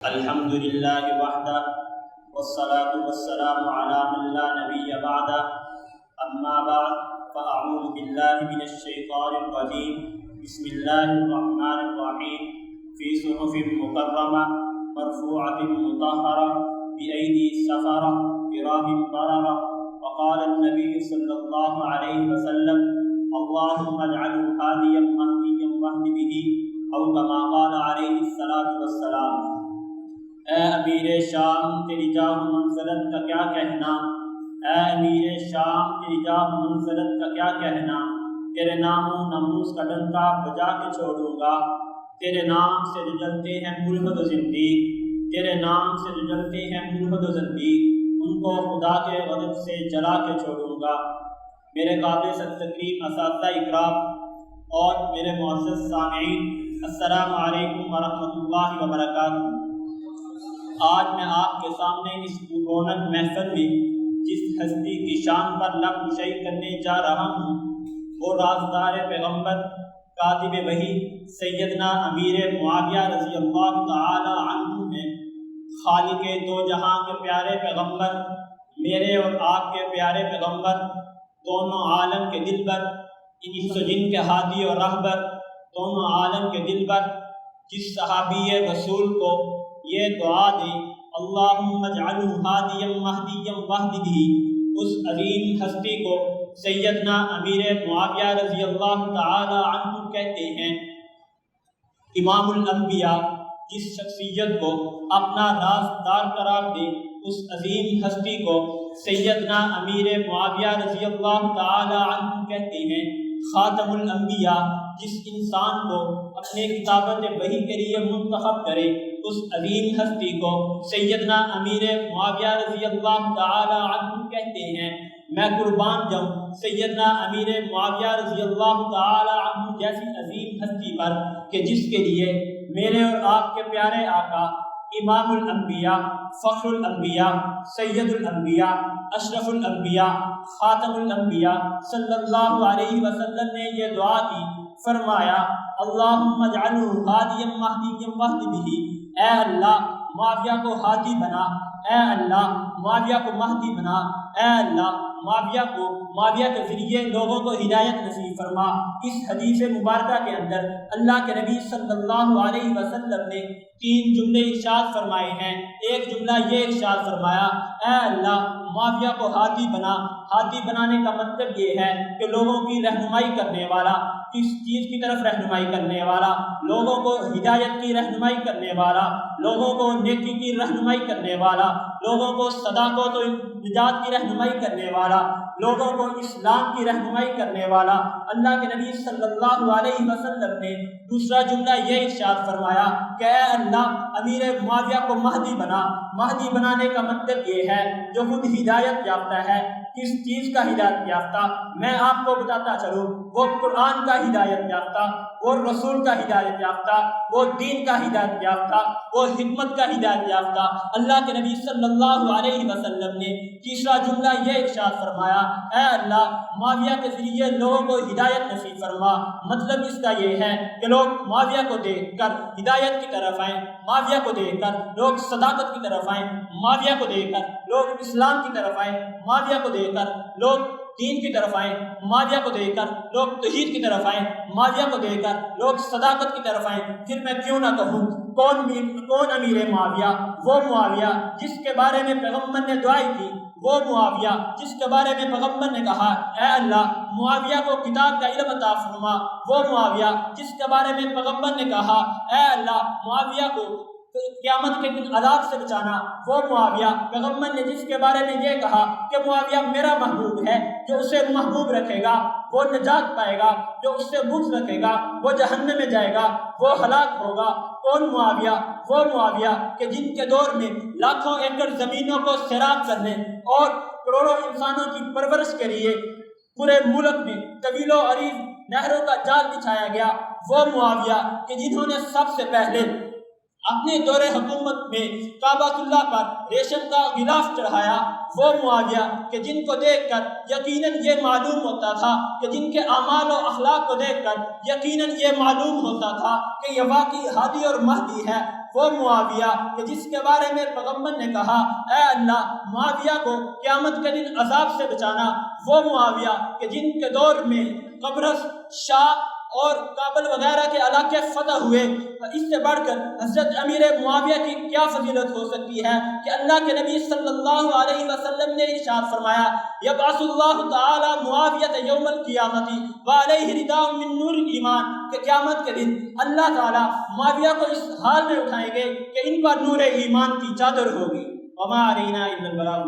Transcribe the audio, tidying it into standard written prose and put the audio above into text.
الحمد للہ وحدہ والصلاة والسلام علی من لا نبی بعدہ اما بعد فاعوذ باللہ من الشیطان الرجیم بسم اللہ الرحمن الرحیم فی صحف مکرمہ مرفوعۃ مطہرہ بأیدی سفرہ کرام بررہ وقال النبی صلی اللہ علیہ وسلم اللہم اجعلہ ہادیا مہدیا واہد بہ او کما قال علیہ الصلاۃ والسلام۔ اے امیر شام تیری جاہ منزلت کا کیا کہنا، اے امیر شام تیری جاہ منزلت کا کیا کہنا، تیرے نام و ناموس کا ڈنکا بجا کے چھوڑوں گا، تیرے نام سے جو جلتے ہیں ملحد و زندیق، تیرے نام سے جو جلتے ہیں ملحد و زندیق، ان کو خدا کے غضب سے جلا کے چھوڑوں گا۔ میرے قابل صد تکریم اساتذہ اکرام اور میرے معزز سامعین، السلام علیکم ورحمۃ اللہ وبرکاتہ۔ آج میں آپ کے سامنے اس رونق محفل میں جس ہستی کی شان پر لب کشائی کرنے جا رہا ہوں وہ رازدار پیغمبر کاتب وحی سیدنا امیر معاویہ رضی اللہ تعالی عنہ ہیں۔ خالق دو جہاں کے پیارے پیغمبر، میرے اور آپ کے پیارے پیغمبر، دونوں عالم کے دلبر، انس و جن کے ہادی اور رہبر، دونوں عالم کے دلبر، جس صحابی رسول کو یہ دعا دی اللہم اجعلہ ہادیا مہدیا واہد بہ، اس عظیم ہستی کو سیدنا امیر معاویہ رضی اللہ تعالی عنہ کہتے ہیں۔ امام الانبیاء جس شخصیت کو اپنا رازدار قرار دے اس عظیم ہستی کو سیدنا امیر معاویہ رضی اللہ تعالی عنہ کہتے ہیں۔ خاتم الانبیاء جس انسان کو اپنے کتابت وحی کے لیے منتخب کرے اس عظیم ہستی کو سیدنا امیر معاویہ رضی اللہ تعالی عنہ کہتے ہیں۔ میں قربان جاؤں سیدنا امیر معاویہ رضی اللہ تعالی عنہ جیسی عظیم ہستی پر کہ جس کے لیے میرے اور آپ کے پیارے آقا امام الانبیاء، فخر الانبیاء، سید الانبیاء، اشرف الانبیاء، خاتم الانبیاء صلی اللہ علیہ وسلم نے یہ دعا کی، فرمایا اللہم اجعلہ ہادیا مہدیا واہد بہ، اے اللہ معاویہ کو ہادی بنا، اے اللہ معاویہ کو مہدی بنا، اے اللہ معاویہ کے ذریعے لوگوں کو ہدایت نصیب فرما۔ اس حدیث مبارکہ کے اندر اللہ کے نبی صلی اللہ علیہ وسلم نے 3 جملے ارشاد فرمائے ہیں۔ ایک جملہ یہ ارشاد فرمایا اے اللہ معاویہ کو ہادی بنا۔ ہادی بنانے کا مطلب یہ ہے کہ لوگوں کی رہنمائی کرنے والا، کس چیز کی طرف رہنمائی کرنے والا، لوگوں کو ہدایت کی رہنمائی کرنے والا، لوگوں کو نیکی کی رہنمائی کرنے والا، لوگوں کو صداقت و نجات کی رہنمائی کرنے والا، لوگوں کو اسلام کی رہنمائی کرنے والا۔ اللہ کے نبی صلی اللہ علیہ وسلم نے دوسرا جملہ یہ ارشاد فرمایا کہ اے اللہ امیر معاویہ کو مہدی بنا۔ مہدی بنانے کا مطلب یہ ہے جو خود ہدایت یافتہ ہے۔ کس چیز کا ہدایت یافتہ؟ میں آپ کو بتاتا چلوں، وہ قرآن کا ہدایت یافتہ، وہ رسول کا ہدایت یافتہ، وہ دین کا ہدایت یافتہ، وہ حکمت کا ہدایت یافتہ۔ اللہ کے نبی صلی اللہ علیہ وسلم نے تیسرا جملہ یہ ارشاد فرمایا اے اللہ معاویہ کے ذریعے لوگوں کو ہدایت نصیب فرما۔ مطلب اس کا یہ ہے کہ لوگ معاویہ کو دیکھ کر ہدایت کی طرف آئیں، معاویہ کو دیکھ کر لوگ صداقت کی طرف آئیں، معاویہ کو دیکھ کر لوگ اسلام کی طرف آئیں، معاویہ کو دیکھ کر لوگ دین کی طرف آئیں، معاویہ کو دیکھ کر لوگ توحید کی طرف آئیں، معاویہ کو دیکھ کر لوگ صداقت کی طرف آئیں۔ پھر میں کیوں نہ کہوں کون امیر معاویہ؟ وہ معاویہ جس کے بارے میں پیغمبر نے دعائی کی، وہ معاویہ جس کے بارے میں پیغمبر نے کہا اے اللہ معاویہ کو کتاب کا علم عطا فرما، وہ معاویہ جس کے بارے میں پیغمبر نے کہا اے اللہ معاویہ کو قیامت کے دن عذاب سے بچانا، وہ معاویہ پیغمبر نے جس کے بارے میں یہ کہا کہ معاویہ میرا محبوب ہے، جو اسے محبوب رکھے گا وہ نجات پائے گا، جو اس سے بغض رکھے گا وہ جہنم میں جائے گا، وہ ہلاک ہوگا۔ کون معاویہ؟ وہ معاویہ کہ جن کے دور میں لاکھوں ایکڑ زمینوں کو سیراب کرنے اور کروڑوں انسانوں کی پرورش کے لیے پورے ملک میں طویل و عریض نہروں کا جال بچھایا گیا، وہ معاویہ کہ جنہوں نے سب سے پہلے اپنے دور حکومت میں کعبۃ اللہ پر ریشم کا غلاف چڑھایا، وہ معاویہ کہ جن کو دیکھ کر یقیناً یہ معلوم ہوتا تھا کہ جن کے اعمال و اخلاق کو دیکھ کر یقیناً یہ معلوم ہوتا تھا کہ یہ واقعی ہادی اور مہدی ہے، وہ معاویہ کہ جس کے بارے میں پیغمبر نے کہا اے اللہ معاویہ کو قیامت کے دن عذاب سے بچانا، وہ معاویہ کہ جن کے دور میں قبرص، شام اور کابل وغیرہ کے علاقے فتح ہوئے، اس سے بڑھ کر حضرت امیر معاویہ کی کیا فضیلت ہو سکتی ہے کہ اللہ کے نبی صلی اللہ علیہ وسلم نے ارشاد فرمایا یبعث اللہ تعالی معاویہ یوم القیامت وعلیہ رداء من نور ایمان، کہ قیامت کے دن اللہ تعالی معاویہ کو اس حال میں اٹھائیں گے کہ ان پر نور ایمان کی چادر ہوگی۔ وما علینا الا البلاغ۔